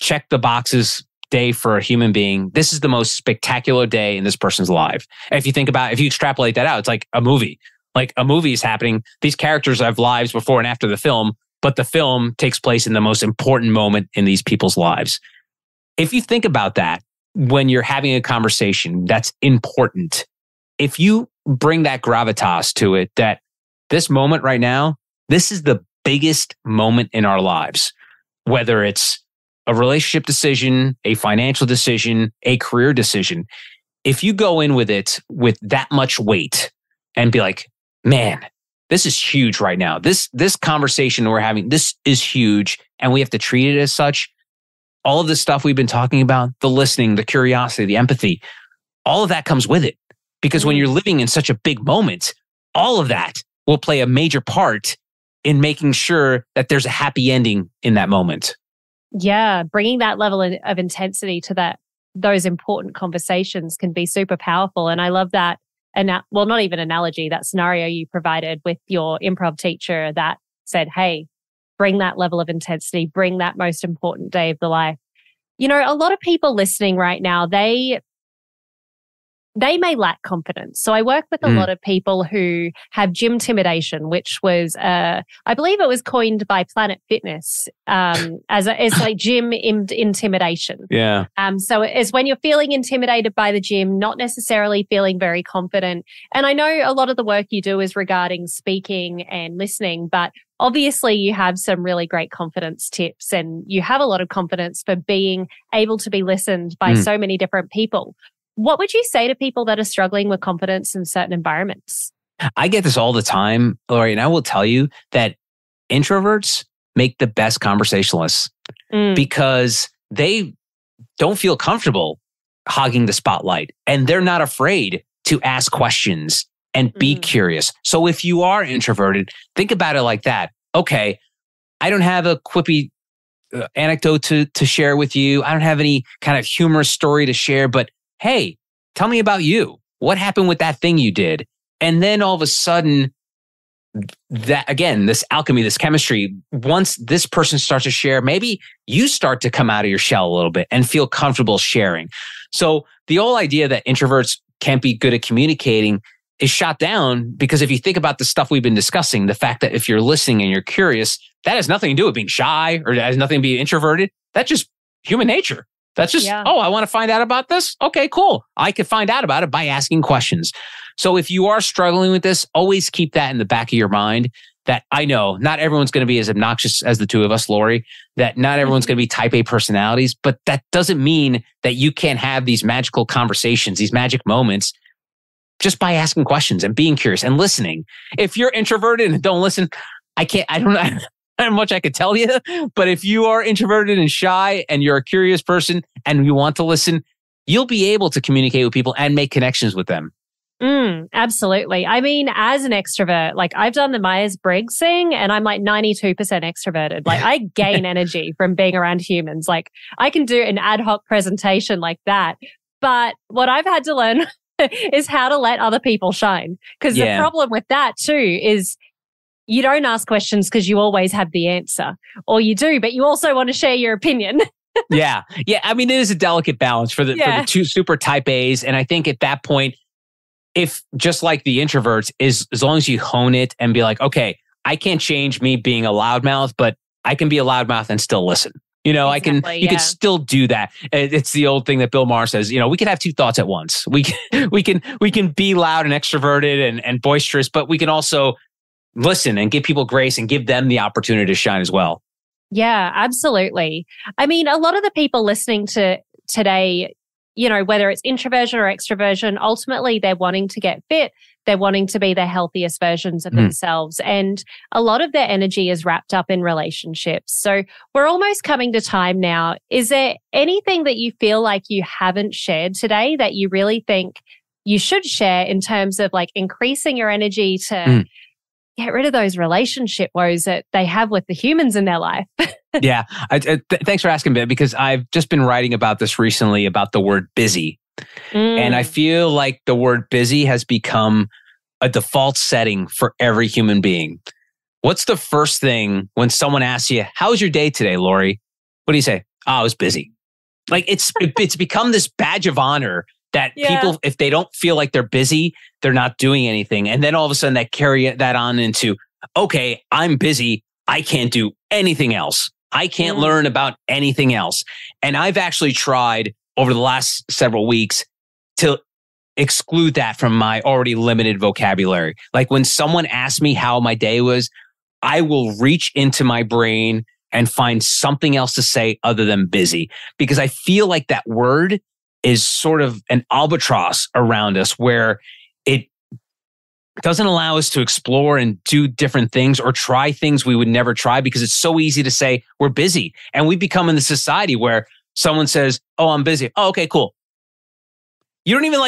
check the boxes day for a human being. This is the most spectacular day in this person's life. And if you extrapolate that out, it's like a movie. Like a movie is happening. These characters have lives before and after the film, but the film takes place in the most important moment in these people's lives. If you think about that, when you're having a conversation that's important, if you bring that gravitas to it, that this moment right now, this is the biggest moment in our lives, whether it's a relationship decision, a financial decision, a career decision. If you go in with it with that much weight and be like, man, this is huge right now. This conversation we're having, this is huge, and we have to treat it as such. All of this stuff we've been talking about, the listening, the curiosity, the empathy, all of that comes with it. Because when you're living in such a big moment, all of that will play a major part in making sure that there's a happy ending in that moment. Yeah, bringing that level of intensity to those important conversations can be super powerful. And I love that, not even analogy, that scenario you provided with your improv teacher that said, hey, bring that level of intensity, bring that most important day of the life. You know, a lot of people listening right now, they may lack confidence. So I work with a lot of people who have gym intimidation, which was, I believe it was coined by Planet Fitness as like gym intimidation. Yeah. So it's when you're feeling intimidated by the gym, not necessarily feeling very confident. And I know a lot of the work you do is regarding speaking and listening, but obviously you have some really great confidence tips, and you have a lot of confidence for being able to be listened by so many different people. What would you say to people that are struggling with confidence in certain environments? I get this all the time, Lori, and I will tell you that introverts make the best conversationalists because they don't feel comfortable hogging the spotlight, and they're not afraid to ask questions and be curious. So if you are introverted, think about it like that. Okay, I don't have a quippy anecdote to share with you. I don't have any kind of humorous story to share, but hey, tell me about you. What happened with that thing you did? And then all of a sudden, that again, this alchemy, this chemistry, once this person starts to share, maybe you start to come out of your shell a little bit and feel comfortable sharing. So the whole idea that introverts can't be good at communicating is shot down, because if you think about the stuff we've been discussing, the fact that if you're listening and you're curious, that has nothing to do with being shy, or that has nothing to be introverted. That's just human nature. That's just, oh, I want to find out about this. Okay, cool. I could find out about it by asking questions. So if you are struggling with this, always keep that in the back of your mind, that I know not everyone's going to be as obnoxious as the two of us, Lori, that not everyone's going to be type A personalities, but that doesn't mean that you can't have these magical conversations, these magic moments, just by asking questions and being curious and listening. If you're introverted and don't listen, I don't know how much I could tell you, but if you are introverted and shy and you're a curious person and you want to listen, you'll be able to communicate with people and make connections with them. Absolutely. I mean, as an extrovert, like I've done the Myers-Briggs thing and I'm like 92% extroverted. Like I gain energy from being around humans. Like I can do an ad hoc presentation like that. But what I've had to learn is how to let other people shine. Because the problem with that too is you don't ask questions because you always have the answer. Or you do, but you also want to share your opinion. Yeah. I mean, it is a delicate balance for the two super type A's. And I think at that point, if just like the introverts, is as long as you hone it and be like, okay, I can't change me being a loudmouth, but I can be a loudmouth and still listen. You know, exactly, you can still do that. It's the old thing that Bill Maher says, you know, we can have two thoughts at once. We can be loud and extroverted and boisterous, but we can also listen and give people grace and give them the opportunity to shine as well. Yeah, absolutely. I mean, a lot of the people listening to today, you know, whether it's introversion or extroversion, ultimately they're wanting to get fit. They're wanting to be the healthiest versions of themselves. And a lot of their energy is wrapped up in relationships. So we're almost coming to time now. Is there anything that you feel like you haven't shared today that you really think you should share in terms of like increasing your energy to get rid of those relationship woes that they have with the humans in their life? Yeah. Thanks for asking, Ben, because I've just been writing about this recently about the word busy. And I feel like the word busy has become a default setting for every human being. What's the first thing when someone asks you, how was your day today, Lori? What do you say? Oh, I was busy. Like it's become this badge of honor that people, if they don't feel like they're busy, they're not doing anything. And then all of a sudden they carry that on into, okay, I'm busy. I can't do anything else. I can't learn about anything else. And I've actually tried over the last several weeks to exclude that from my already limited vocabulary. Like when someone asks me how my day was, I will reach into my brain and find something else to say other than busy, because I feel like that word is sort of an albatross around us where it doesn't allow us to explore and do different things or try things we would never try, because it's so easy to say we're busy. And we become in the society where someone says, oh, I'm busy. Oh, okay, cool. You don't even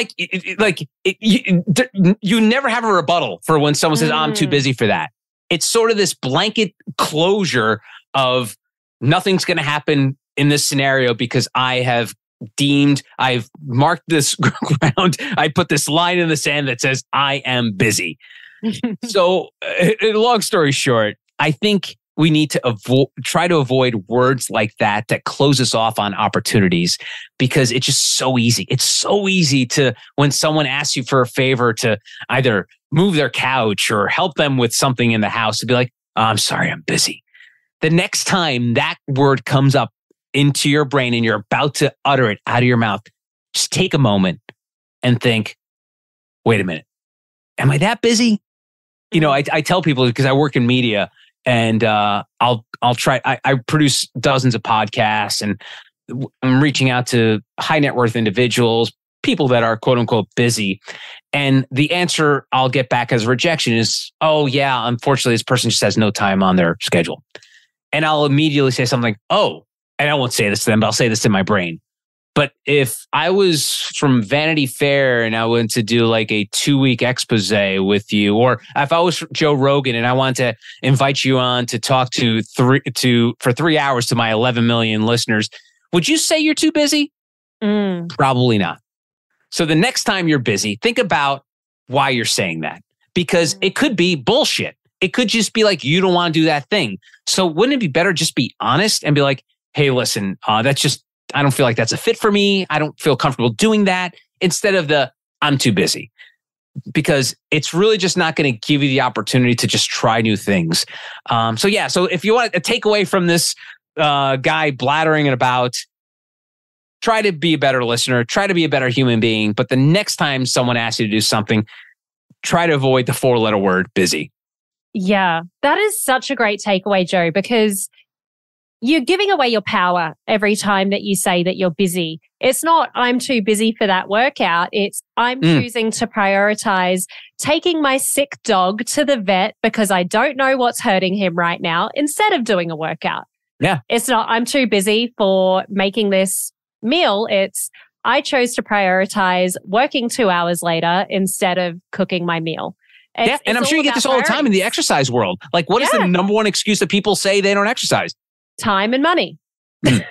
you never have a rebuttal for when someone says, oh, I'm too busy for that. It's sort of this blanket closure of nothing's going to happen in this scenario because I've marked this ground. I put this line in the sand that says I am busy. So long story short, I think we need to try to avoid words like that close us off on opportunities, because it's just so easy. It's so easy to, when someone asks you for a favor, to either move their couch or help them with something in the house, to be like, oh, I'm sorry, I'm busy. The next time that word comes up into your brain and you're about to utter it out of your mouth, just take a moment and think, wait a minute, am I that busy? You know, I tell people, because I work in media, and I'll try. I produce dozens of podcasts, and I'm reaching out to high net worth individuals, people that are quote unquote busy. And the answer I'll get back as rejection is, oh yeah, unfortunately, this person just has no time on their schedule. And I'll immediately say something like, oh, and I won't say this to them, but I'll say this in my brain. But if I was from Vanity Fair and I went to do like a 2-week expose with you, or if I was Joe Rogan and I wanted to invite you on to talk for 3 hours to my 11 million listeners, would you say you're too busy? Probably not. So the next time you're busy, think about why you're saying that, because it could be bullshit. It could just be like, you don't want to do that thing. So wouldn't it be better just be honest and be like, hey, listen, that's just, I don't feel like that's a fit for me. I don't feel comfortable doing that, instead of the I'm too busy, because it's really just not going to give you the opportunity to just try new things. So if you want a takeaway from this guy blathering about, try to be a better listener, try to be a better human being. But the next time someone asks you to do something, try to avoid the 4-letter word busy. Yeah, that is such a great takeaway, Joe, because you're giving away your power every time that you say that you're busy. It's not, I'm too busy for that workout. It's, I'm choosing to prioritize taking my sick dog to the vet because I don't know what's hurting him right now instead of doing a workout. Yeah. It's not, I'm too busy for making this meal. It's, I chose to prioritize working 2 hours later instead of cooking my meal. And I'm sure you get this all the time in the exercise world. Like, what is the number one excuse that people say they don't exercise? Time and money. Those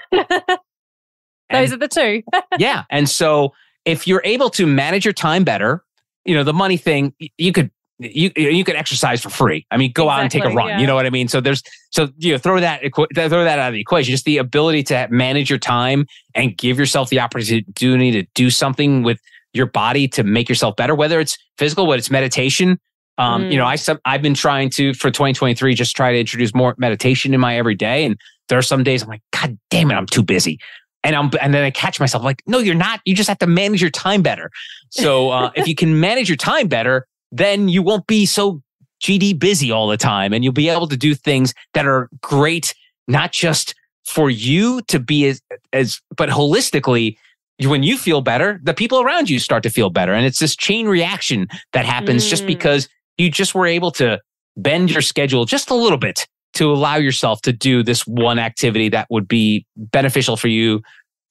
are the two. Yeah. And so if you're able to manage your time better, the money thing, you could exercise for free. I mean, go out and take a run. Yeah. You know what I mean? So throw that out of the equation. Just the ability to manage your time and give yourself the opportunity to do something with your body to make yourself better, whether it's physical, whether it's meditation. I've been trying to, for 2023, just try to introduce more meditation in my everyday. And there are some days I'm like, God damn it, I'm too busy. And then I catch myself like, no, you're not. You just have to manage your time better. So if you can manage your time better, then you won't be so GD busy all the time. And you'll be able to do things that are great, not just for you to be but holistically, when you feel better, the people around you start to feel better. And it's this chain reaction that happens just because you just were able to bend your schedule just a little bit to allow yourself to do this one activity that would be beneficial for you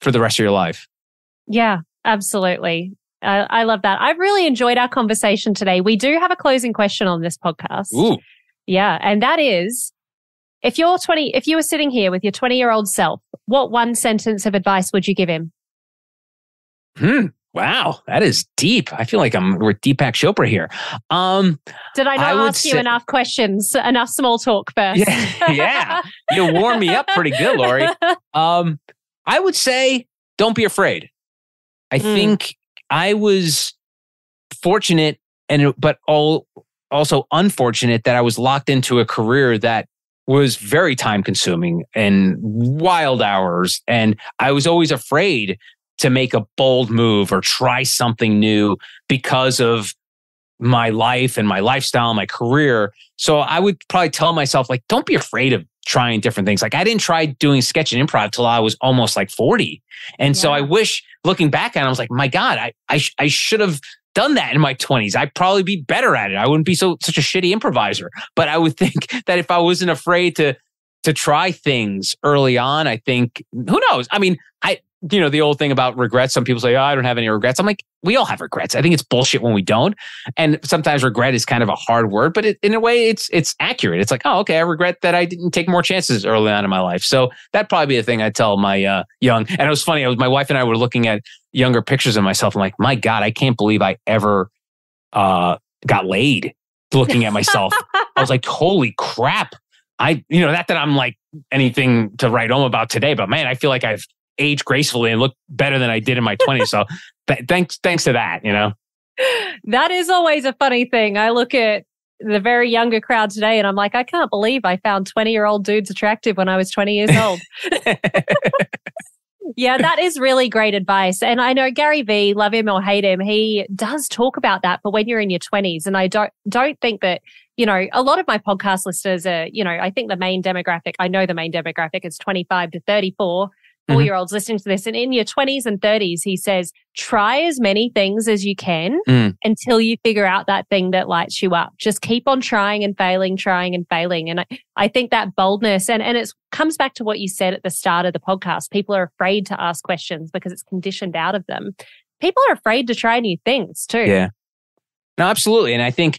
for the rest of your life. Yeah, absolutely. I love that. I've really enjoyed our conversation today. We do have a closing question on this podcast. Ooh. Yeah. And that is, if you were sitting here with your 20-year-old self, what one sentence of advice would you give him? Wow, that is deep. I feel like we're Deepak Chopra here. Did I not ask you enough questions, enough small talk first? Yeah. You warmed me up pretty good, Lori. I would say, don't be afraid. I think I was fortunate, but also unfortunate that I was locked into a career that was very time consuming and wild hours. And I was always afraid to make a bold move or try something new because of my life and my lifestyle and my career. So I would probably tell myself, like, don't be afraid of trying different things. Like, I didn't try doing sketch and improv till I was almost like 40. And so I wish, looking back at it, I was like, my God, I should have done that in my 20s. I'd probably be better at it. I wouldn't be such a shitty improviser. But I would think that if I wasn't afraid to try things early on, I think, who knows? I mean, the old thing about regrets, some people say, oh, I don't have any regrets. I'm like, we all have regrets. I think it's bullshit when we don't. And sometimes regret is kind of a hard word, but in a way it's accurate. It's like, oh, okay, I regret that I didn't take more chances early on in my life. So that'd probably be a thing I'd tell my young. And it was funny. My wife and I were looking at younger pictures of myself. I'm like, my God, I can't believe I ever got laid looking at myself. I was like, holy crap. Not that I'm like anything to write home about today, but man, I feel like I've aged gracefully and look better than I did in my 20s. So thanks to that, That is always a funny thing. I look at the very younger crowd today and I'm like, I can't believe I found 20-year-old dudes attractive when I was 20 years old. Yeah, that is really great advice. And I know Gary Vee, love him or hate him, he does talk about that, but when you're in your 20s, and I don't think that, a lot of my podcast listeners are, I think the main demographic is 25 to 34. 4-year-olds listening to this, and in your 20s and 30s, he says, try as many things as you can until you figure out that thing that lights you up. Just keep on trying and failing. And I think that boldness, and it comes back to what you said at the start of the podcast. People are afraid to ask questions because it's conditioned out of them. People are afraid to try new things too. Yeah. No, absolutely. And I think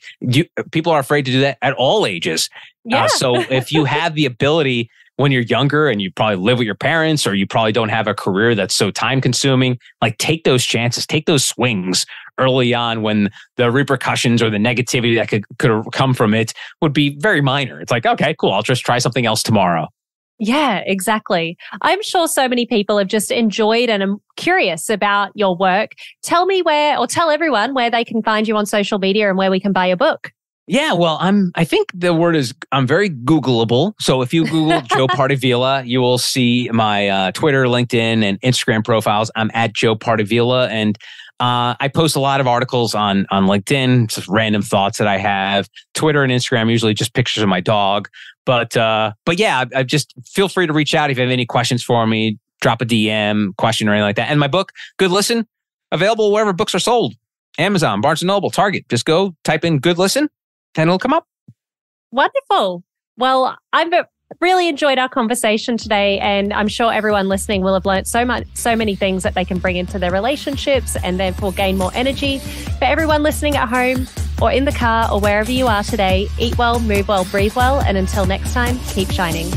people are afraid to do that at all ages. Yeah. So if you have the ability when you're younger and you probably live with your parents, or you probably don't have a career that's so time consuming, like take those chances, take those swings early on when the repercussions or the negativity that could come from it would be very minor. It's like, okay, cool. I'll just try something else tomorrow. Yeah, exactly. I'm sure so many people have just enjoyed and are curious about your work. Tell everyone where they can find you on social media and where we can buy your book. Yeah, well, I think the word is, I'm very Googleable. So if you Google Joe Pardavila, you will see my Twitter, LinkedIn, and Instagram profiles. I'm at Joe Pardavila. And I post a lot of articles on LinkedIn, just random thoughts that I have. Twitter and Instagram, usually just pictures of my dog. But yeah, I just feel free to reach out if you have any questions for me. Drop a DM question or anything like that. And my book, Good Listen, available wherever books are sold. Amazon, Barnes & Noble, Target. Just go type in Good Listen and it'll come up. Wonderful. Well, I've really enjoyed our conversation today, and I'm sure everyone listening will have learned so many things that they can bring into their relationships and therefore gain more energy. For everyone listening at home or in the car or wherever you are today, eat well, move well, breathe well, and until next time, keep shining.